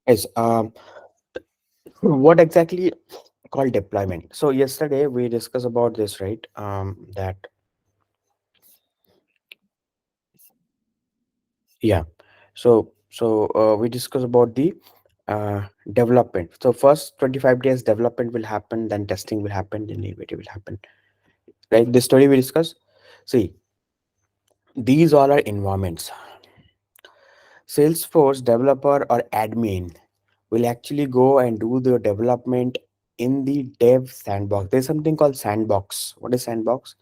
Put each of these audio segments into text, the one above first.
Yes. What exactly called deployment? So yesterday we discussed about this, right? That yeah. So we discussed about the development. So first 25 days development will happen, then testing will happen, then innovate will happen. Right? This story we discussed. See, these all are environments. Salesforce developer or admin will actually go and do the development in the dev sandbox. There's something called sandbox. What is sandbox?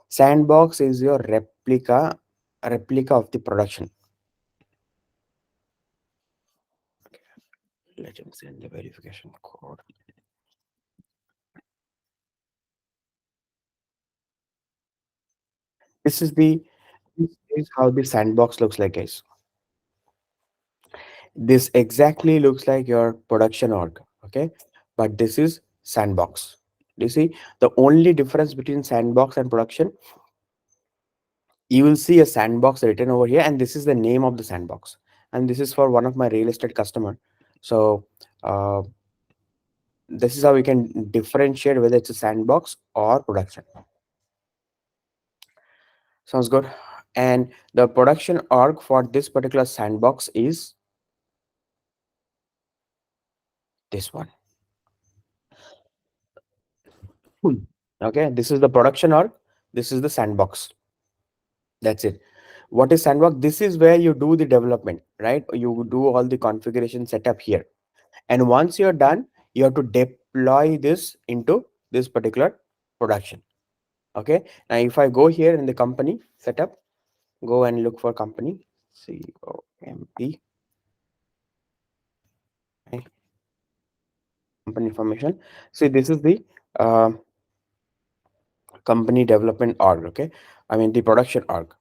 Sandbox is your replica of the production. Let me send the verification code. This is the this is how the sandbox looks like, guys. This exactly looks like your production org, okay? But this is sandbox. Do you see the only difference between sandbox and production? You will see a sandbox written over here, and this is the name of the sandbox. And this is for one of my real estate customer. So uh, this is how we can differentiate whether it's a sandbox or production. Sounds good. And the production org for this particular sandbox is this one. Hmm. Okay, this is the production org. This is the sandbox. That's it. What is sandbox? This is where you do the development, right? You do all the configuration setup here. And once you're done, you have to deploy this into this particular production. Okay. Now, if I go here in the company setup, go and look for company COMP, okay, company information. See, this is the uh, company development org. Okay. I mean, the production org,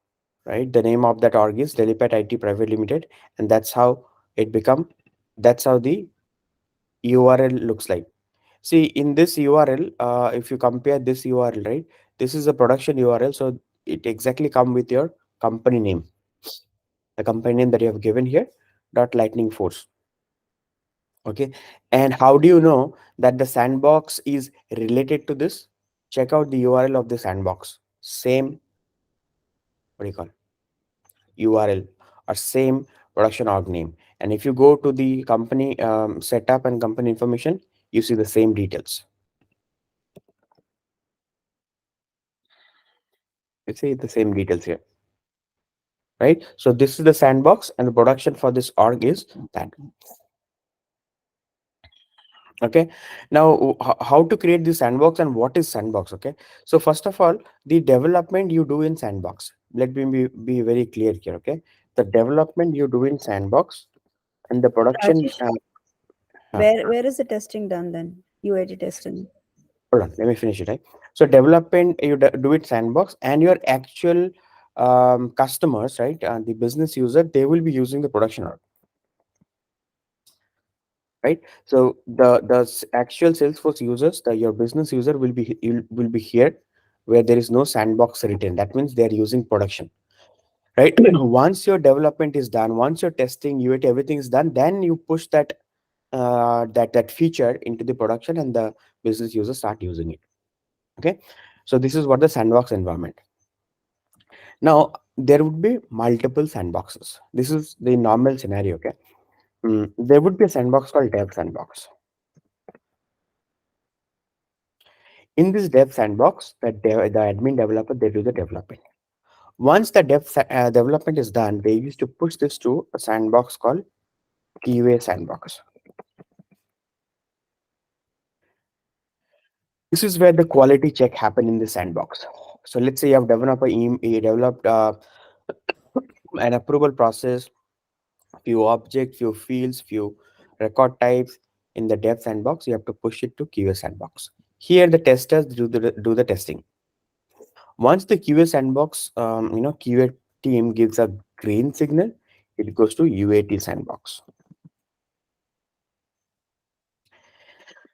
right? The name of that org is DynoPat IT Private Limited. And that's how it become, that's how the URL looks like. See, in this URL, if you compare this URL, right, this is a production URL, so it exactly come with your company name, the company name that you have given here, dot lightning force. Okay, and how do you know that the sandbox is related to this? Check out the URL of the sandbox. Same, what do you call URL or same production org name. And if you go to the company setup and company information, you see the same details. You see the same details here, right? So this is the sandbox, and the production for this org is that. Okay. Now, how to create the sandbox and what is sandbox? Okay. So first of all, the development you do in sandbox. Let me be very clear here. Okay. The development you do in sandbox and the production. Rajesh, Uh, where is the testing done then? UAT testing. Hold on. Let me finish it. Right. So development you do it sandbox, and your actual customers, right? The business user, they will be using the production org, right? So actual Salesforce users, your business user will be will be here, where there is no sandbox written. That means they are using production, right? Once your development is done, once your testing, UAT, everything is done, then you push that feature into the production, and the business users start using it. Okay, so this is what the sandbox environment. Now there would be multiple sandboxes. This is the normal scenario. Okay, there would be a sandbox called dev sandbox. In this dev sandbox, the admin developer, they do the development. Once the development is done, they used to push this to a sandbox called QA sandbox. This is where the quality check happen in the sandbox. So let's say you have you developed an approval process, few objects, few fields, few record types in the dev sandbox. You have to push it to QA sandbox. Here, the testers do the testing. Once the QA sandbox, QA team gives a green signal, it goes to UAT sandbox.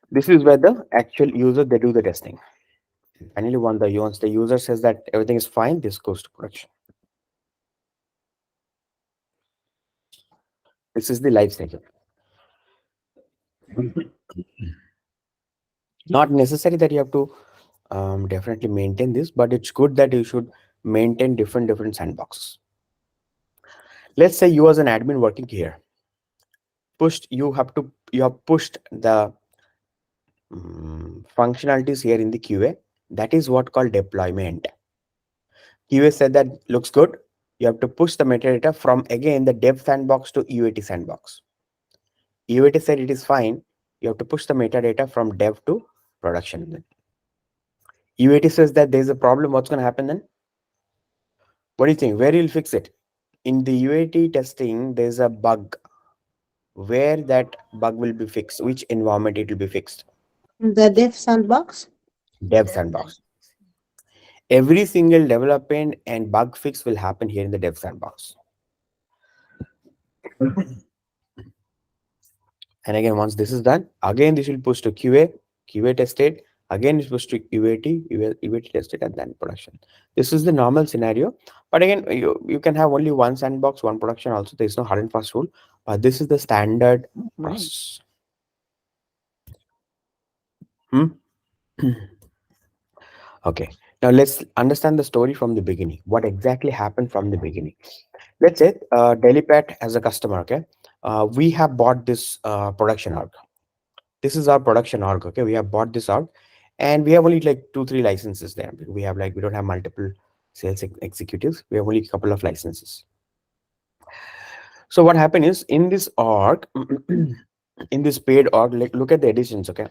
This is where the actual user, they do the testing. Finally, once the user says that everything is fine, this goes to production. This is the life cycle. Not necessary that you have to definitely maintain this, but it's good that you should maintain different sandboxes. Let's say you as an admin working here, you have pushed the functionalities here in the QA. That is what called deployment. QA said that looks good. You have to push the metadata from again the dev sandbox to UAT sandbox. UAT said it is fine. You have to push the metadata from dev to production. Then UAT says that there's a problem. What's going to happen then? What do you think? Where you'll fix it? In the UAT testing, there's a bug. Where that bug will be fixed? Which environment it will be fixed? The dev sandbox. Dev sandbox. Every single development and bug fix will happen here in the dev sandbox. And again, once this is done, again this will push to QA tested, again it's pushed to UAT tested, and then production. This is the normal scenario. But again, you can have only one sandbox, one production also. There is no hard and fast rule. But this is the standard process. Hmm? Okay. Now let's understand the story from the beginning. What exactly happened from the beginning? Let's say DailyPat as a customer, okay? We have bought this production org. This is our production org, okay? We have bought this org, and we have only like 2 3 licenses there. We don't have multiple sales executives. We have only a couple of licenses. So what happened is in this org, in this paid org, like look at the editions, okay?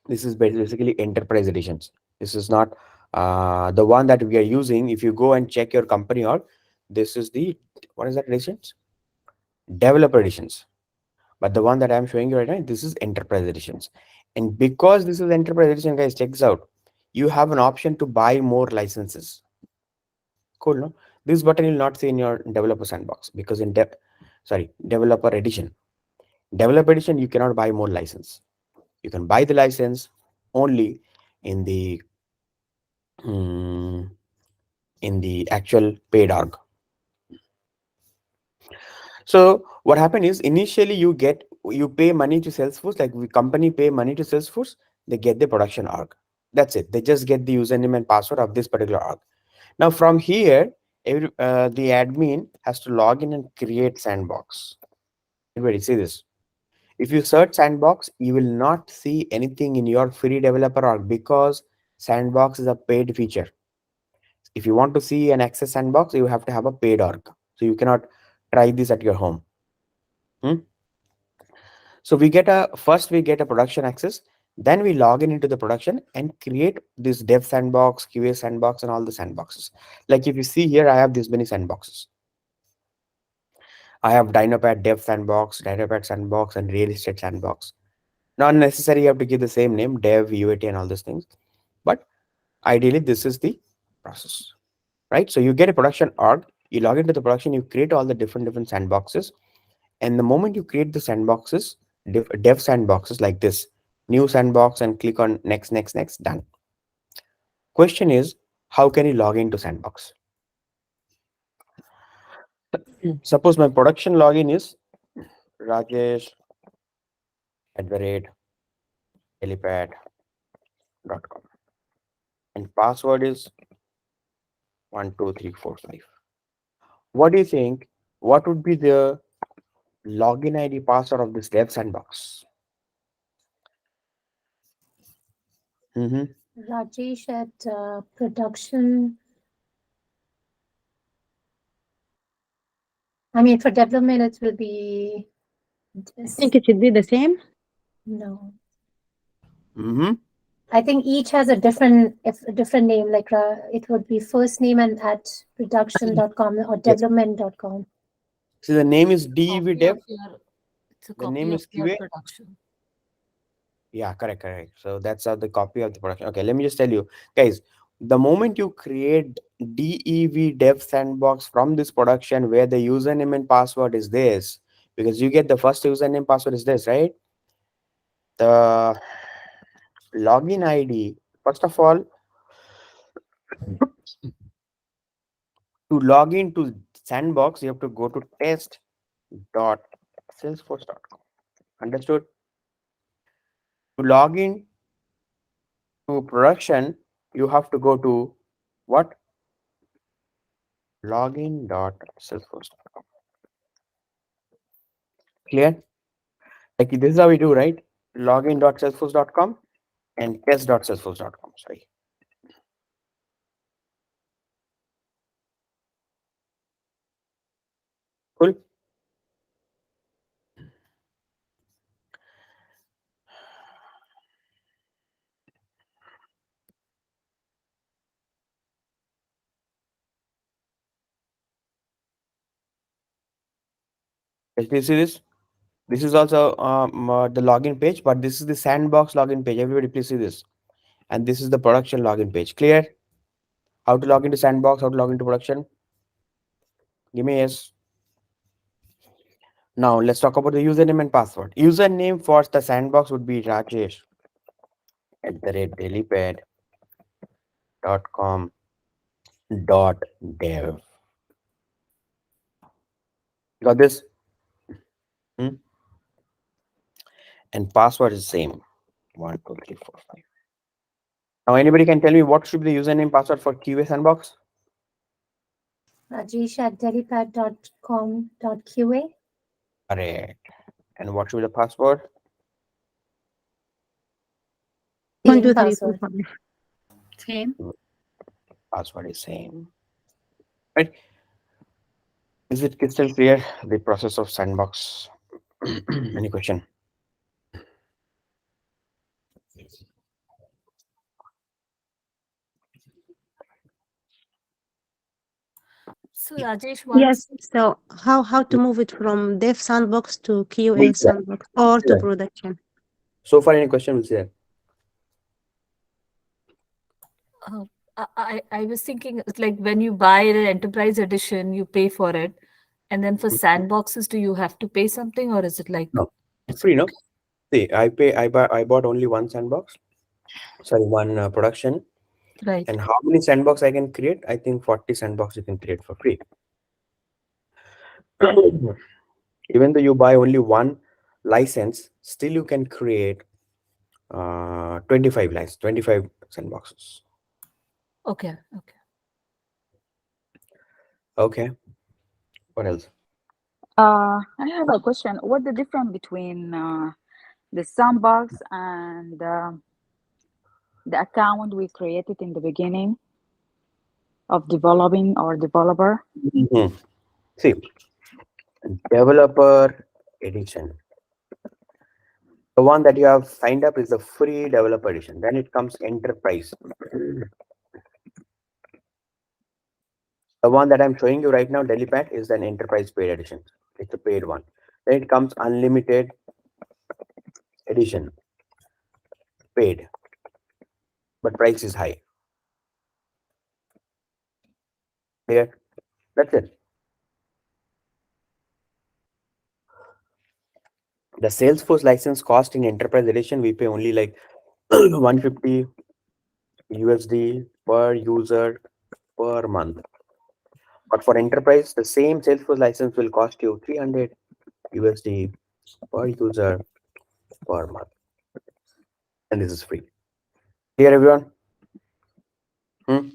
This is basically enterprise editions. This is not the one that we are using. If you go and check your company org, this is the, what is that editions? Developer editions. But the one that I'm showing you right now, this is enterprise editions. And because this is enterprise edition, guys, check this out. You have an option to buy more licenses. Cool, no? This button you'll not see in your developer sandbox, because in developer edition. Developer edition, you cannot buy more license. You can buy the license only in the mm, actual paid org. So what happened is initially you pay money to Salesforce, like company pay money to Salesforce, they get the production org. That's it. They just get the username and password of this particular org. Now from here, the admin has to log in and create Sandbox. Everybody see this. If you search Sandbox, you will not see anything in your free developer org, because Sandbox is a paid feature. If you want to see an access Sandbox, you have to have a paid org. So you cannot try this at your home. Hmm? So we get a production access, then we log in into the production and create this dev sandbox, QA sandbox, and all the sandboxes. Like if you see here, I have this many sandboxes. I have DynoPat dev sandbox, DynoPat sandbox, and real estate sandbox. Not necessary you have to give the same name, dev, UAT, and all these things. But ideally, this is the process, right? So you get a production org, you log into the production, you create all the different sandboxes. And the moment you create the sandboxes, dev sandboxes like this, new sandbox, and click on next, done. Question is, how can you log into Sandbox? Suppose my production login is Rajesh @helipad.com and password is 12345. What do you think? What would be the login ID password of this dev sandbox? Mm-hmm. Rajesh at production. I mean, for development, it will be I think it should be the same. no. Mm-hmm. I think each has a different name. Like it would be first name and at production.com or Yes. development.com. So the name is It's a DEV copy dev. of your. It's a The copy name of is your QA. production. Yeah, correct. So that's the copy of the production. Okay, let me just tell you, guys. The moment you create DEV dev sandbox from this production where the username and password is this, because you get the first username password is this, right? The login ID. First of all, to log into Sandbox, you have to go to test.salesforce.com. Understood? To log in to production, you have to go to what? Login.salesforce.com. Clear? Like this is how we do, right? Login.salesforce.com and test.salesforce.com. Sorry. Cool. Can you see this? This is also the login page, but this is the sandbox login page. Everybody, please see this. And this is the production login page. Clear? How to log into sandbox? How to log into production? Give me a yes. Now let's talk about the username and password. Username for the sandbox would be rajesh@delipad.com.dev. Got this? Hmm? And password is same. 1 2 3 4 5. Now anybody can tell me what should be the username password for QA sandbox? Rajesh@delipad.com.qa. Correct. And what should be the password? One, Same two, three, four, password. five. Same. Password is same. Right? Is it crystal clear the process of sandbox? Any question? So Rajesh, Yes. once So how to move it from dev sandbox to QA sandbox or to production? So far, any question will say that. uh, I was thinking it's like when you buy an enterprise edition, you pay for it, and then for sandboxes, do you have to pay something, or is it like No, it's free, no? See, I bought only one sandbox. Sorry, one production. right? And how many sandbox I can create? I think 40 sandbox you can create for free. Even though you buy only one license, still you can create 25 sandboxes. Okay, okay. Okay. What else? I have a question. What the difference between the sandbox and the account we created in the beginning of developing our developer? Mhm. See, developer edition. The one that you have signed up is the free developer edition. Then it comes enterprise. The one that I'm showing you right now, DailyPat, is an enterprise paid edition. It's a paid one. Then it comes unlimited edition, paid, but price is high. Here, that's it. The Salesforce license cost in enterprise edition, we pay only like 150 USD per user per month. But for enterprise, the same Salesforce license will cost you 300 USD per user per month. And this is free. Here, everyone. Hmm?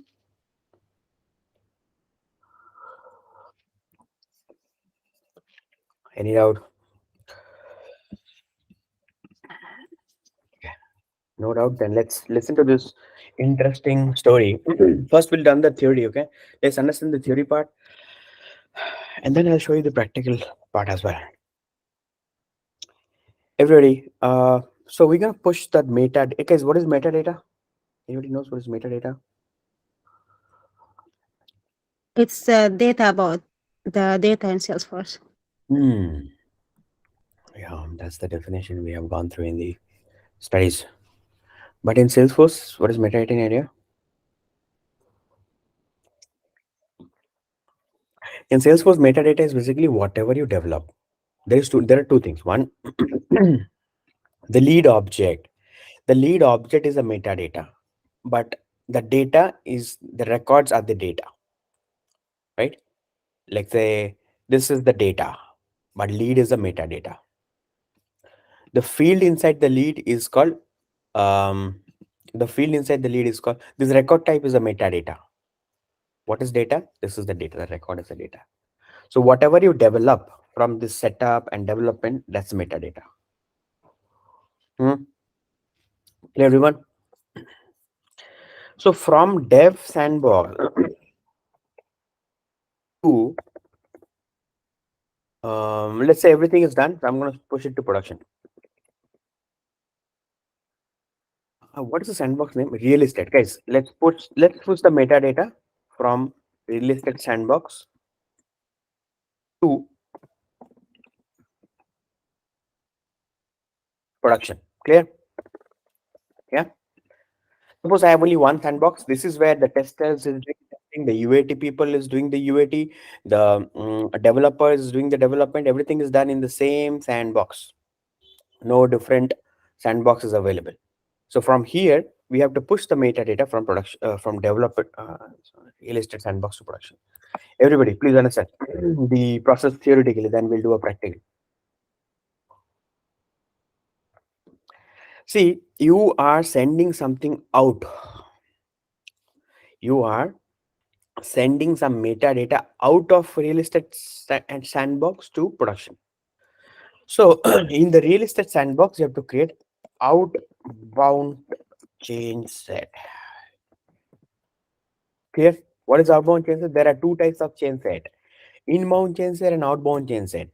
Any doubt? No doubt. Then let's listen to this interesting story. First, we'll done the theory. Okay, let's understand the theory part, and then I'll show you the practical part as well. Everybody, so we're gonna push that meta. Guys, what is metadata? Anybody knows what is metadata? It's data about the data in Salesforce. Hmm. Yeah, that's the definition we have gone through in the studies. But in Salesforce, what is metadata in area? In Salesforce, metadata is basically whatever you develop. There are two things. One, the lead object. The lead object is a metadata, but the data is the records are the data, right? Like say this is the data, but lead is the metadata. The field inside the lead is called The field inside the lead is called, this record type is a metadata. What is data? This is the data. The record is the data. So whatever you develop from this setup and development, that's metadata. Hmm? Clear, everyone? So from dev sandbox to let's say everything is done. So I'm going to push it to production. What is the sandbox name? Real estate, guys. Let's push the metadata from real estate sandbox to production. Clear? Yeah. Suppose I have only one sandbox. This is where the testers is doing testing, the UAT people is doing the UAT, the developer is doing the development. Everything is done in the same sandbox. No different sandbox is available. So from here, we have to push the metadata from production, from developer, real estate sandbox to production. Everybody, please understand the process theoretically, then we'll do a practical. See, you are sending something out. You are sending some metadata out of real estate and sandbox to production. So in the real estate sandbox, you have to create outbound change set. Clear? What is outbound change set? There are two types of change set: inbound change set and outbound change set.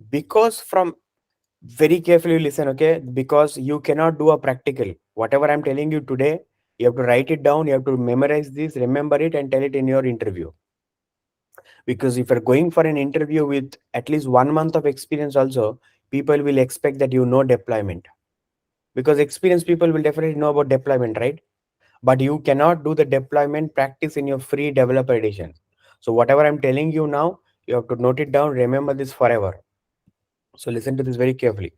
Because from, very carefully listen, okay? Because you cannot do a practical. Whatever I'm telling you today, you have to write it down. You have to memorize this, remember it, and tell it in your interview. Because if you're going for an interview with at least 1 month of experience also, people will expect that you know deployment, because experienced people will definitely know about deployment, right? But you cannot do the deployment practice in your free developer edition. So whatever I'm telling you now, you have to note it down, remember this forever. So listen to this very carefully.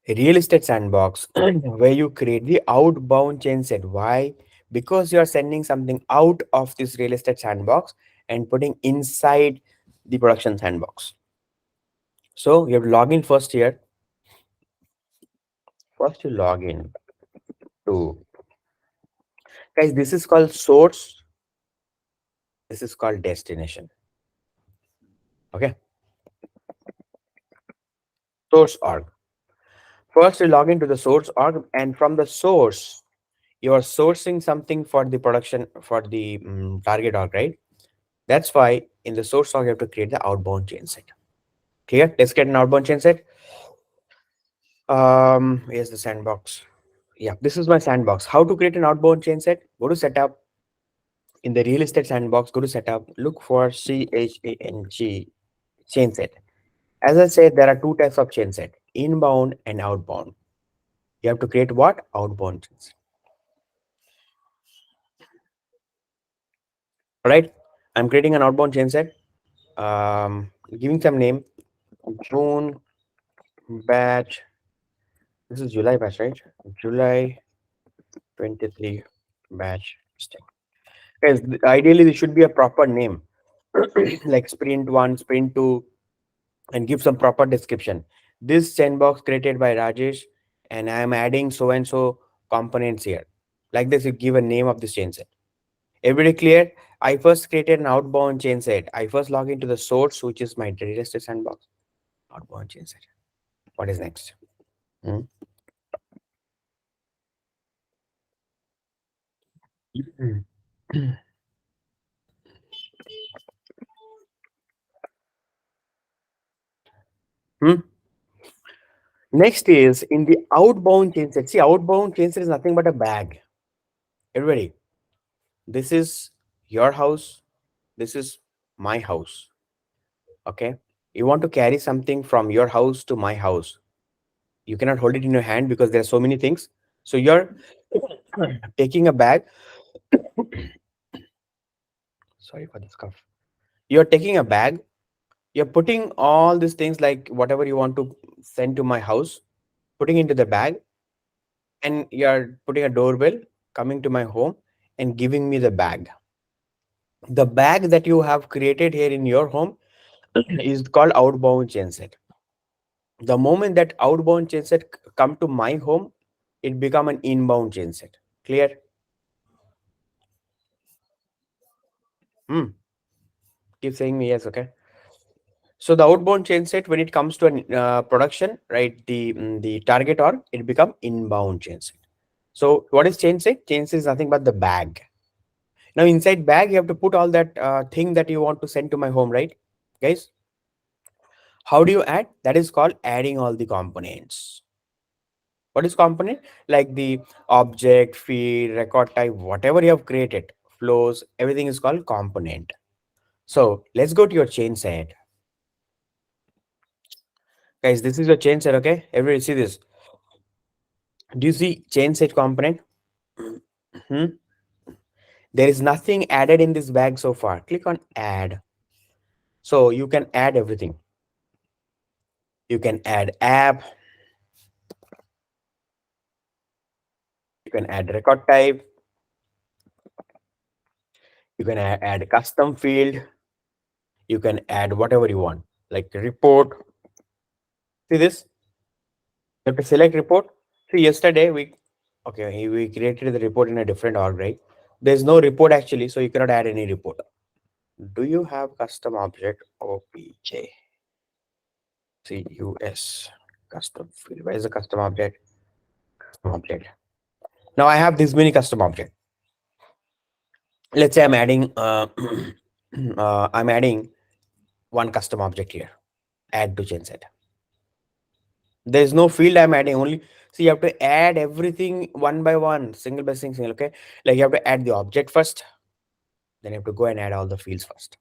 A real estate sandbox where you create the outbound chain set. Why? Because you are sending something out of this real estate sandbox and putting inside the production sandbox. So you have to log in first here. First you log in to, guys, this is called source. This is called destination. Okay. Source org. First you log into the source org, and from the source, you are sourcing something for the production, for the target org, right? That's why in the source org, you have to create the outbound chain set. Clear? Let's get an outbound chain set. Here's the sandbox. Yeah, this is my sandbox. How to create an outbound chain set? Go to setup. In the real estate sandbox, go to setup. Look for CHANG chain set. As I said, there are two types of chain set: inbound and outbound. You have to create what? Outbound chain set. All right. I'm creating an outbound chain set. Giving some name. June batch. This is July batch, right? July 23 batch. Yes, ideally this should be a proper name like sprint 1, sprint 2, and give some proper description. This sandbox created by Rajesh, and I am adding so and so components here. Like this, you give a name of this chain set. Everybody clear? I first created an outbound chain set. I first log into the source, which is my real estate sandbox. Outbound chain set. What is next? Hmm? Hmm? Next is in the outbound chain set. See, outbound chain set is nothing but a bag. Everybody, this is your house. This is my house. Okay. You want to carry something from your house to my house. You cannot hold it in your hand because there are so many things. So you're taking a bag. Sorry for this cough. You're taking a bag. You're putting all these things like whatever you want to send to my house, putting into the bag, and you're putting a doorbell, coming to my home, and giving me the bag. The bag that you have created here in your home is called outbound chain set. The moment that outbound chain set come to my home, it become an inbound chain set. Clear? Hmm. Keep saying me yes, okay? So the outbound chain set, when it comes to an production, right? The target org, it become inbound chain set. So what is chain set? Chain set is nothing but the bag. Now inside bag, you have to put all that thing that you want to send to my home, right, guys? How do you add? That is called adding all the components. What is component? Like the object, field, record type, whatever you have created, flows, everything is called component. So let's go to your chain set. Guys, this is your chain set, okay? Everybody see this. Do you see chain set component? Hmm? There is nothing added in this bag so far. Click on add. So you can add everything. You can add app, you can add record type, you can add custom field, you can add whatever you want, like report. See this? You have to select report. See, yesterday we created the report in a different org, right? There's no report actually, so you cannot add any report. Do you have custom object OPJ CUS custom field? Where is the custom object? Custom object. Now I have this many custom object. Let's say I'm adding I'm adding one custom object here. Add to chain set. There's no field I'm adding, only see you have to add everything one by one, single by single, okay? Like you have to add the object first, then you have to go and add all the fields first.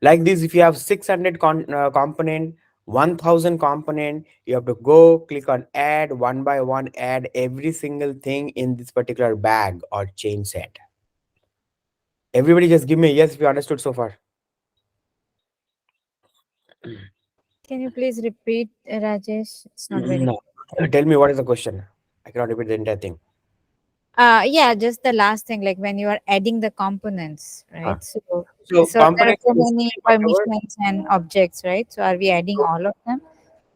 Like this, if you have 600 component, 1000 component, you have to go click on add one by one, add every single thing in this particular bag or chain set. Everybody just give me a yes if you understood so far. Can you please repeat, Rajesh? It's not very. No. Tell me what is the question. I cannot repeat the entire thing. Yeah, just the last thing, like when you are adding the components, Ah. right? So, So so there are component so is many whatever. permissions and objects, right? So are we adding all of them?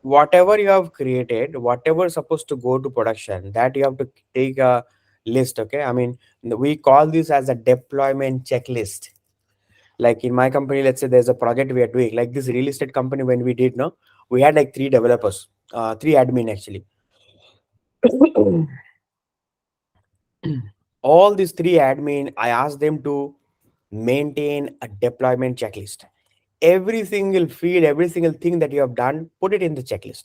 Whatever you have created, whatever is supposed to go to production, that you have to take a list, okay? I mean, we call this as a deployment checklist. Like in my company, let's say there's a project we are doing, like this real estate company. When we did, no, we had like three developers, three admin actually. All these three admin, I asked them to maintain a deployment checklist. Every single field, every single thing that you have done, put it in the checklist.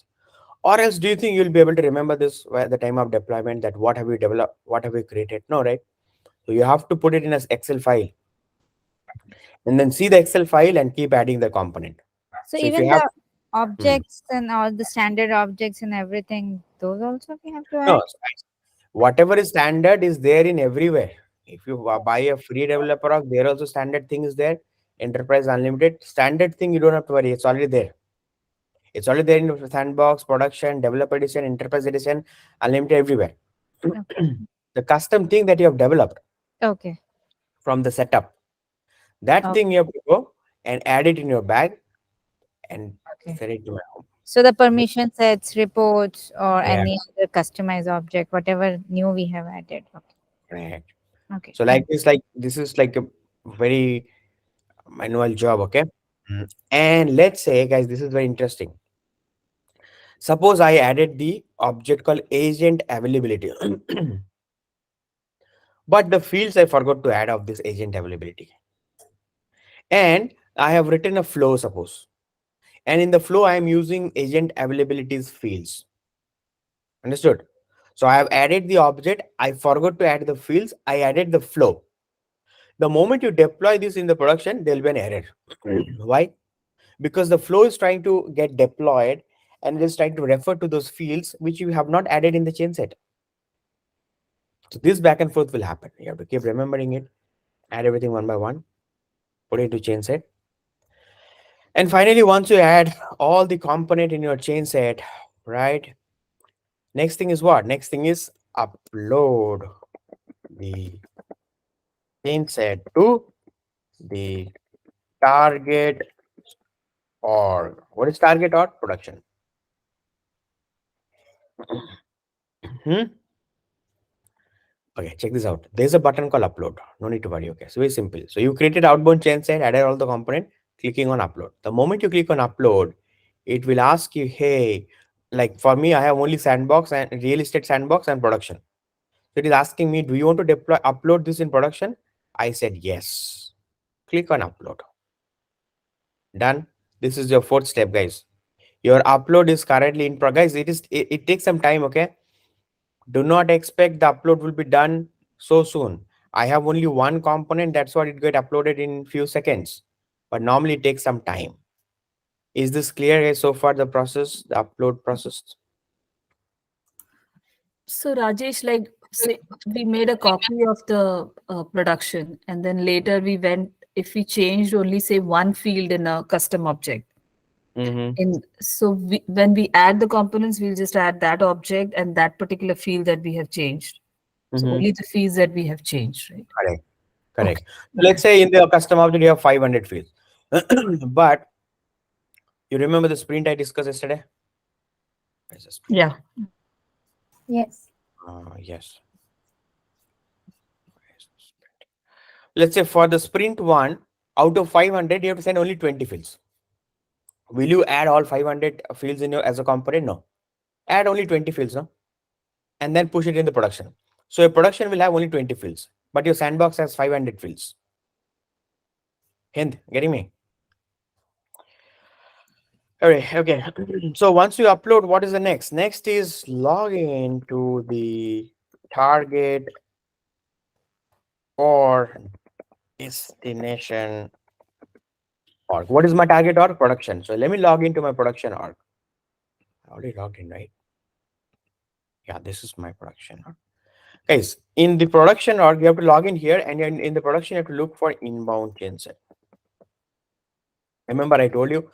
Or else, do you think you'll be able to remember this at the time of deployment, that what have you developed, what have you created? No, right? So you have to put it in an Excel file and then see the Excel file and keep adding the component. So So if you even have the objects and all the standard objects and everything, those also we have to add. no, whatever is standard is there in everywhere. If you buy a free developer, there also standard thing is there. Enterprise Unlimited standard thing, you don't have to worry. It's already there. It's already there in Sandbox, production, developer edition, enterprise edition, unlimited everywhere. Okay. The custom thing that you have developed Okay. from the setup, that Oh, thing you have to go and add it in your bag and okay. send it to my home. So the permission sets, reports, or Yeah, any other customized object, whatever new we have added. Okay. right. Okay. So like this is like a very manual job, okay? And let's say, guys, this is very interesting. Suppose I added the object called agent availability, but the fields I forgot to add of this agent availability. And I have written a flow, suppose. And in the flow, I am using agent availabilities fields. Understood? So I have added the object. I forgot to add the fields. I added the flow. The moment you deploy this in the production, there will be an error. Why? Because the flow is trying to get deployed and it is trying to refer to those fields which you have not added in the chain set. So this back and forth will happen. You have to keep remembering it, add everything one by one, put it into chain set. And finally, once you add all the component in your chain set, right? Next thing is what? Next thing is upload the chain set to the target Or what is target or production? Hmm? Okay, check this out. There's a button called upload. No need to worry. Okay, so very simple. So you created outbound chain side, added all the component, clicking on upload. The moment you click on upload, it will ask you, hey, like for me, I have only sandbox and real estate sandbox and production. So it is asking me, do you want to deploy upload this in production? I said yes. Click on upload. Done. This is your fourth step, guys. Your upload is currently in progress. It takes some time, okay? Do not expect the upload will be done so soon. I have only one component, that's what it get uploaded in few seconds. But normally it takes some time. Is this clear guys, so far the process, the upload process? So Rajesh, like say we made a copy of the production, and then later we went, if we changed only say one field in a custom object. Mm-hmm. And so when we add the components, we'll just add that object and that particular field that we have changed. So Mm-hmm. only the fields that we have changed, right? Correct. Okay. Correct. So let's say in the custom object you have 500 fields. But you remember the sprint I discussed yesterday? Where's the sprint? Yeah. Yes. Yes. Where's the sprint? Let's say for the sprint one, out of 500, you have to send only 20 fields. Will you add all 500 fields in your as a component? No. Add only 20 fields, no? And then push it in the production. So your production will have only 20 fields, but your sandbox has 500 fields. Hind, getting me? All right, okay. So once you upload, what is the next? Next is log into the target or destination org. What is my target org? Production. So let me log into my production org. I already logged in, right? Yeah, this is my production org. Guys, in the production org, you have to log in here, and in the production, you have to look for inbound chainset. Remember, I told you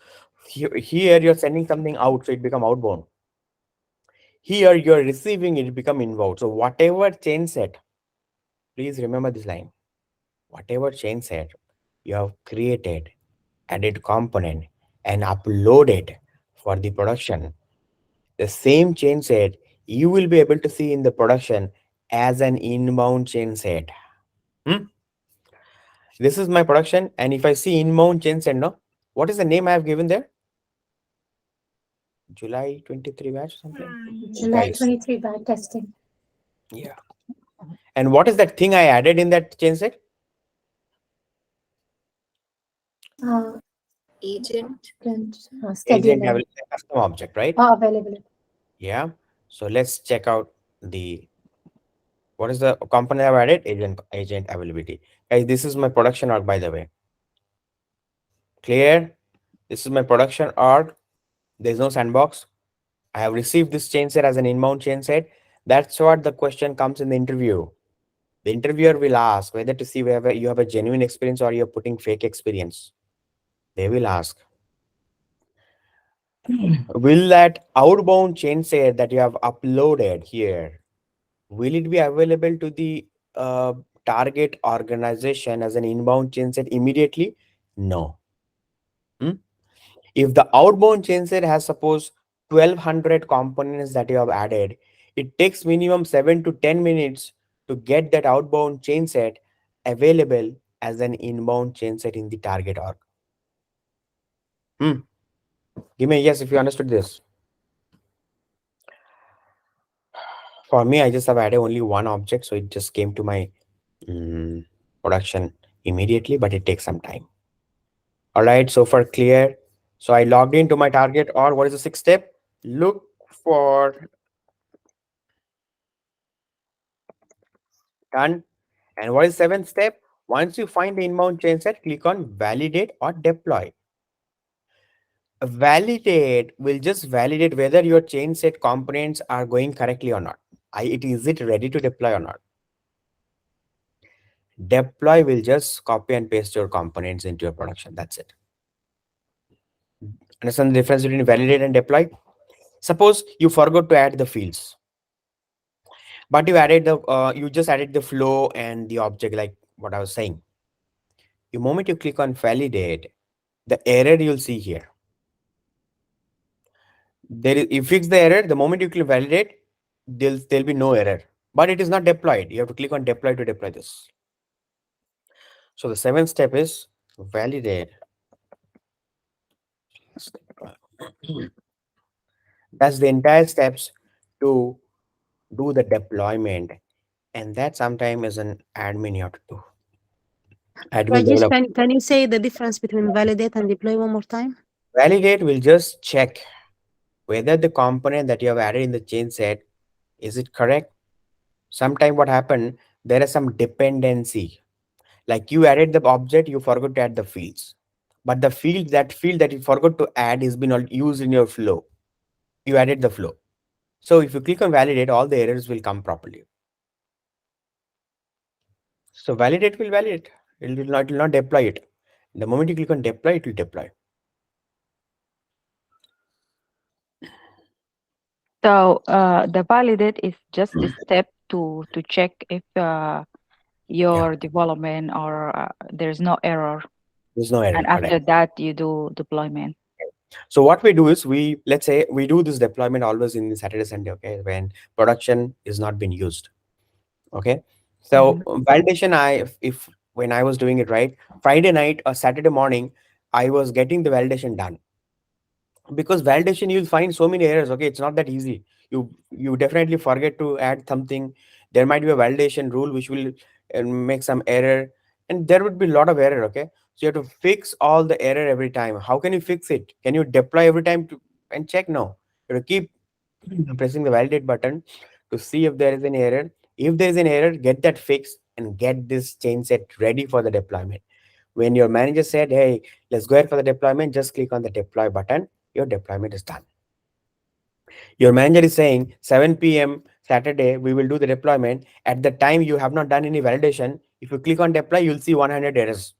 here you're sending something out, so it become outbound. Here you're receiving it become inbound. So whatever chain set, please remember this line. Whatever chain set you have created, added component, and uploaded for the production, the same chain set you will be able to see in the production as an inbound chain set. This is my production, and if I see inbound chain set, no, what is the name I have given there? July 23 batch something. July Guys, 23 back testing. yeah. And what is that thing I added in that chain set? Uh, Agent. Agent scheduling. available, custom object, right? Availability. Yeah. So let's check out the what is the component I've added? Agent availability. Guys, this is my production org, by the way. Clear? This is my production org. There's no sandbox. I have received this chain set as an inbound chain set. That's what the question comes in the interview. The interviewer will ask whether to see whether you have a genuine experience or you're putting fake experience. They will ask, will that outbound chain set that you have uploaded here, will it be available to the target organization as an inbound chain set immediately? No. If the outbound chain set has suppose 1200 components that you have added, it takes minimum 7 to 10 minutes to get that outbound chain set available as an inbound chain set in the target org. Give me a yes if you understood this. For me, I just have added only one object, so it just came to my production immediately, but it takes some time. All right, so for clear. So I logged into my target org. What is the sixth step? Look for done. And what is seventh step? Once you find the inbound chain set, click on validate or deploy. Validate will just validate whether your chain set components are going correctly or not. Is it ready to deploy or not? Deploy will just copy and paste your components into your production. That's it. Understand the difference between validate and deploy? Suppose you forgot to add the fields, but you just added the flow and the object, like what I was saying. The moment you click on validate, the error you'll see here. You fix the error. The moment you click validate, there'll be no error. But it is not deployed. You have to click on deploy to deploy this. So the seventh step is validate. That's the entire steps to do the deployment. And that sometimes is an admin you have to do. Admin Rajesh, develop. can you say the difference between validate and deploy one more time? Validate will just check whether the component that you have added in the change set is it correct. Sometime what happened, there is some dependency. Like you added the object, you forgot to add the fields. But the field that you forgot to add is been used in your flow. You added the flow. So if you click on validate, all the errors will come properly. So validate will validate. It will not deploy it. The moment you click on deploy, it will deploy. So the validate is just a step to check if Yeah, your development or there's no error, there's no error. and Correct. after that you do deployment. So what we do is let's say we do this deployment always in Saturday, Sunday, okay, when production is not being used. Okay. So validation, if when I was doing it right, Friday night or Saturday morning, I was getting the validation done. Because validation you'll find so many errors. Okay, it's not that easy. You definitely forget to add something. There might be a validation rule which will make some error, and there would be a lot of error. Okay, so you have to fix all the error every time. How can you fix it? Can you deploy every time and check? No, you have to keep pressing the validate button to see if there is an error. If there is an error, get that fixed and get this change set ready for the deployment. When your manager said, hey, let's go ahead for the deployment, just click on the deploy button. Your deployment is done. Your manager is saying 7 p.m. Saturday, we will do the deployment. At the time you have not done any validation, if you click on deploy, you'll see 100 errors.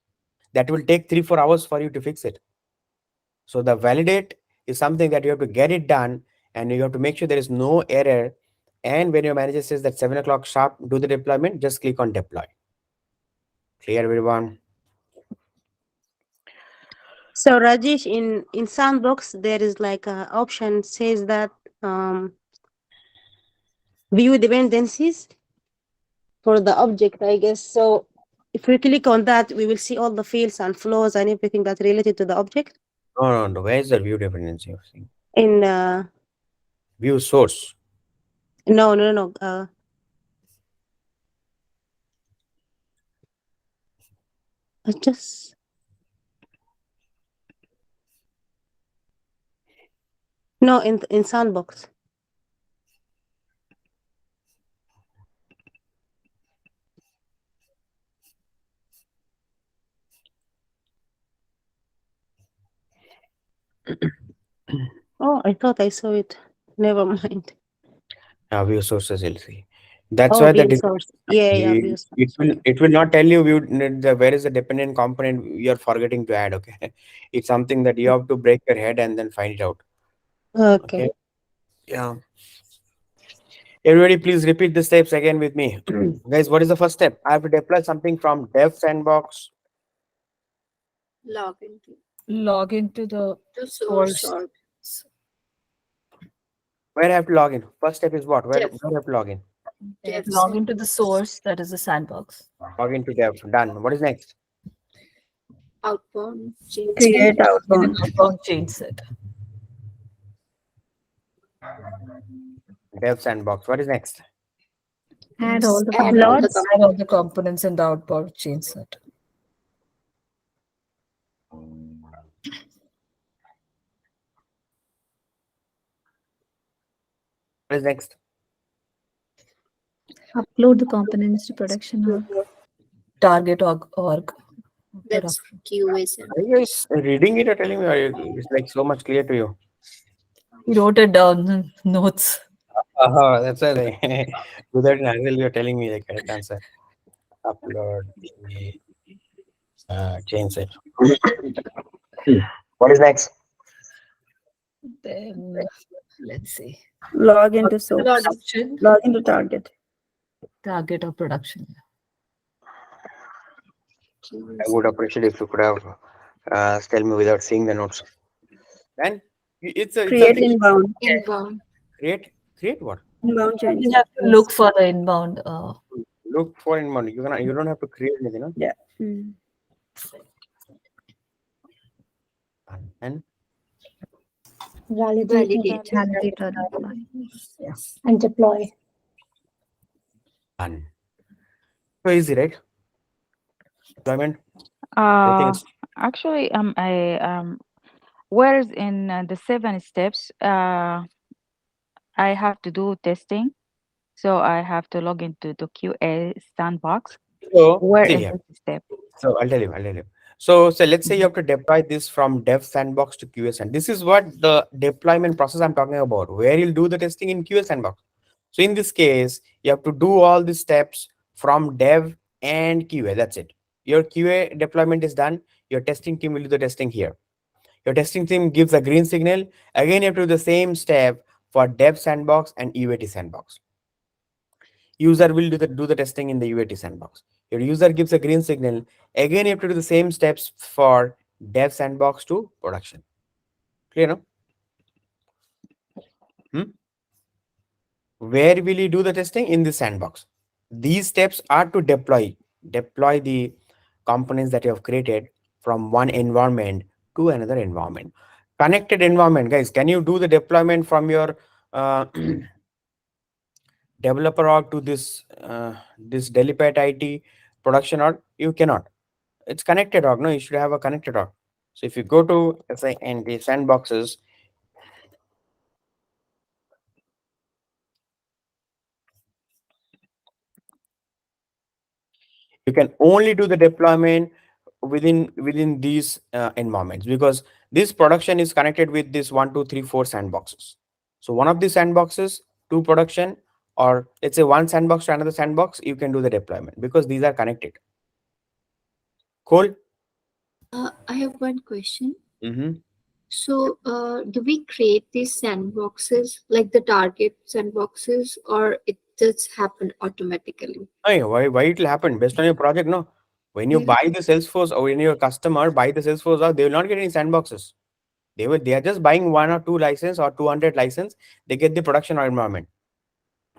That will take 3-4 hours for you to fix it. So the validate is something that you have to get it done and you have to make sure there is no error. And when your manager says that 7 o'clock sharp, do the deployment, just click on deploy. Clear, everyone? So Rajesh, in Sandbox, there is like a option says that um, view dependencies for the object, I guess. So if we click on that, we will see all the fields and flows and everything that's related to the object. No, no, no. Where is the view dependency? In View source. no, no, no. I just no in Sandbox. Oh, I thought I saw it. Never mind. View sources you'll see. That's Oh, why the view source. Yeah, yeah, view it source. will not tell you where is the dependent component you're forgetting to add. Okay, it's something that you have to break your head and then find it out. Okay. Okay, yeah. Everybody, please repeat the steps again with me, guys. What is the first step? I have to deploy something from Dev Sandbox. Log into the source. Where I have to log in? First step is what? Where I have to log in? Log into the source, that is the sandbox. Log into Dev. Done. What is next? Create In an outbound. outbound change set. Dev Sandbox. What is next? Add all the Lots. components. Add all the components in the outbound change set. What is next? Upload the components to production org. Target org. That's QA cell. Are you guys reading it or telling me? Or it's like so much clear to you? He wrote it down, notes. Oh, that's why without an answer, you're telling me the correct answer. Upload the change it. What is next? Then let's see. Log into source. Production. Log into target. Target or production. I would appreciate if you could have tell me without seeing the notes. Then It's a Create thing. inbound. Inbound. Create what? Inbound You journeys. have to Yes. look for the inbound. Look for in money. You don't have to create anything, no? Yeah. Mm. And Validate and Validate. deploy. Validate or deploy. Yes. And deploy. done. So easy, right? Deployment. Everything Uh, is Actually, I whereas in the 7 steps, I have to do testing, so I have to log into the QA sandbox. so. Where See is here. this step? So I'll tell you. So let's say you have to deploy this from dev sandbox to QA sandbox. This is what the deployment process I'm talking about, where you'll do the testing in QA sandbox. So in this case, you have to do all the steps from dev and QA. That's it. Your QA deployment is done. Your testing team will do the testing here. Your testing team gives a green signal. Again, you have to do the same step for dev sandbox and UAT sandbox. User will do the testing in the UAT sandbox. Your user gives a green signal. Again, you have to do the same steps for dev sandbox to production. Clear, no? Hmm? Where will you do the testing? In the sandbox. These steps are to deploy the components that you have created from one environment to another environment. Connected environment, guys. Can you do the deployment from your developer org to this DynoPat IT production org? You cannot. It's connected org. No, you should have a connected org. So if you go to and the sandboxes, you can only do the deployment within these environments, because this production is connected with this 1 2 3 4 sandboxes. So one of the sandboxes to production, or let's say one sandbox to another sandbox, you can do the deployment because these are connected. Cool. I have one question. Mm-hmm. So, do we create these sandboxes like the target sandboxes, or it just happen automatically? Why it will happen based on your project? No, when you Yeah. buy the Salesforce, or when your customer buy the Salesforce, they will not get any sandboxes. They are just buying 1 or 2 license or 200 license. They get the production environment.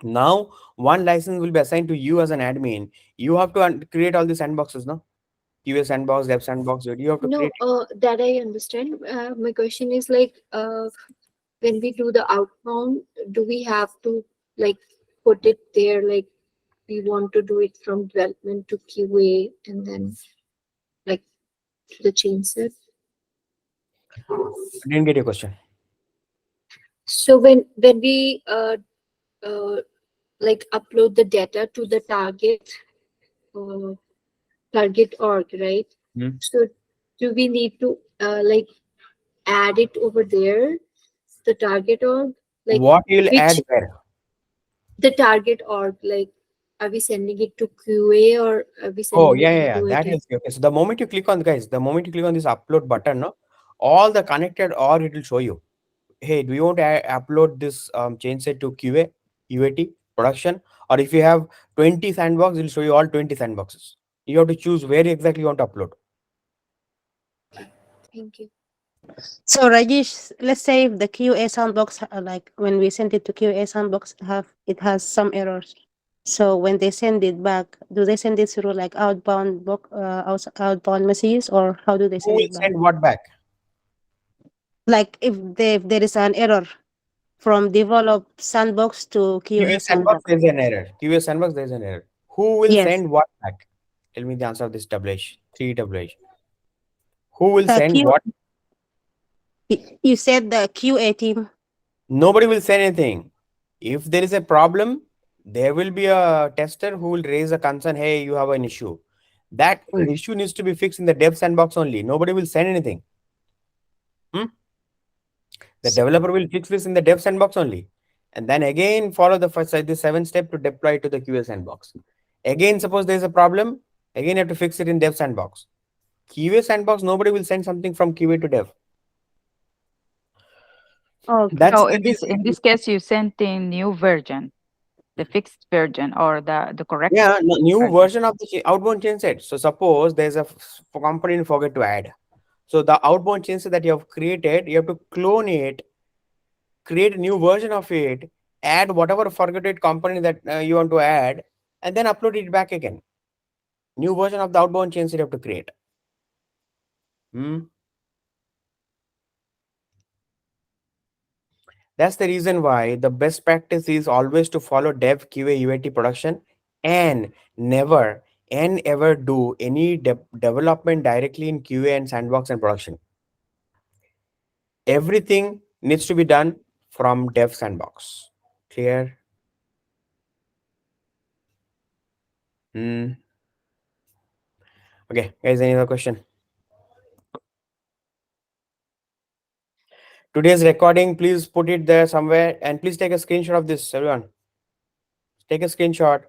Now one license will be assigned to you as an admin. You have to create all the sandboxes, no? QA sandbox, dev sandbox. You have to No, create. that I understand. My question is like, when we do the outbound, do we have to like put it there? Like, we want to do it from development to QA and then like to the chain set. I didn't get your question. So when we like upload the data to the uh, target org, right? Hmm. So do we need to like add it over there, the target org? Like What you'll which add where? the target org, like are we sending it to QA or are we Oh, sending yeah, it yeah, to yeah. That UAT? helps you. Okay. So the moment you click on, guys, the moment you click on this upload button, no, all the connected, or it will show you, hey, do you want to upload this change set to QA, UAT, production? Or if you have 20 sandbox, it will show you all 20 sandboxes. You have to choose where exactly you want to upload. Thank you. So Rajesh, let's say if the QA sandbox, like when we send it to QA sandbox, it has some errors. So when they send it back, do they send it through like outbound messages, or how do they Who send will it back? send what back? Like if there is an error from develop sandbox to QA QA sandbox, sandbox. there's an error. QA sandbox, there's an error. Who will Yes. send what back? Tell me the answer of this WH, 3WH. Who will Uh, send Q, what? you said the QA team. Nobody will send anything. If there is a problem, there will be a tester who will raise a concern. Hey, you have an issue. That issue needs to be fixed in the dev sandbox only. Nobody will send anything. Hmm? The developer will fix this in the dev sandbox only. And then again, follow the first the 7 step to deploy to the QA sandbox. Again, suppose there's a problem, again, you have to fix it in dev sandbox. QA sandbox, nobody will send something from QA to dev. Okay. That's So the in reason. this case, you sent in new version, the fixed version or the corrected Yeah, new version. version of the outbound chain set. So suppose there's a component you forget to add. So the outbound chain set that you have created, you have to clone it create a new version of it, add whatever forgotten component that you want to add, and then upload it back again. New version of the outbound chains you have to create. That's the reason why the best practice is always to follow dev, QA, UAT production, and never and ever do any development directly in QA and sandbox and production. Everything needs to be done from dev sandbox. Clear? Okay, guys, any other question? Today's recording, please put it there somewhere and please take a screenshot of this, everyone. Take a screenshot.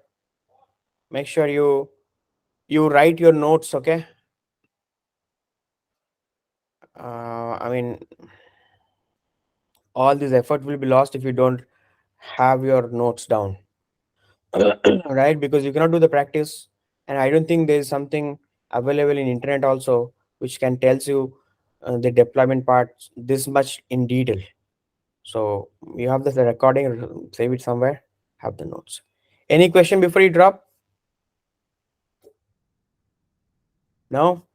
Make sure you write your notes, okay? I mean, all this effort will be lost if you don't have your notes down. Right? Because you cannot do the practice, and I don't think there is something available in internet also which can tells you the deployment part this much in detail. So you have the recording, save it somewhere, have the notes. Any question before you drop? No?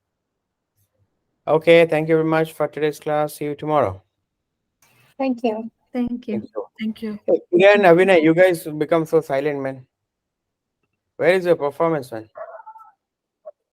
Okay, thank you very much for today's class. See you tomorrow. Thank you. Thank you. Thank you. Thank you. Hey, Priya and Abhinay, you guys become so silent, man. Where is your performance, man?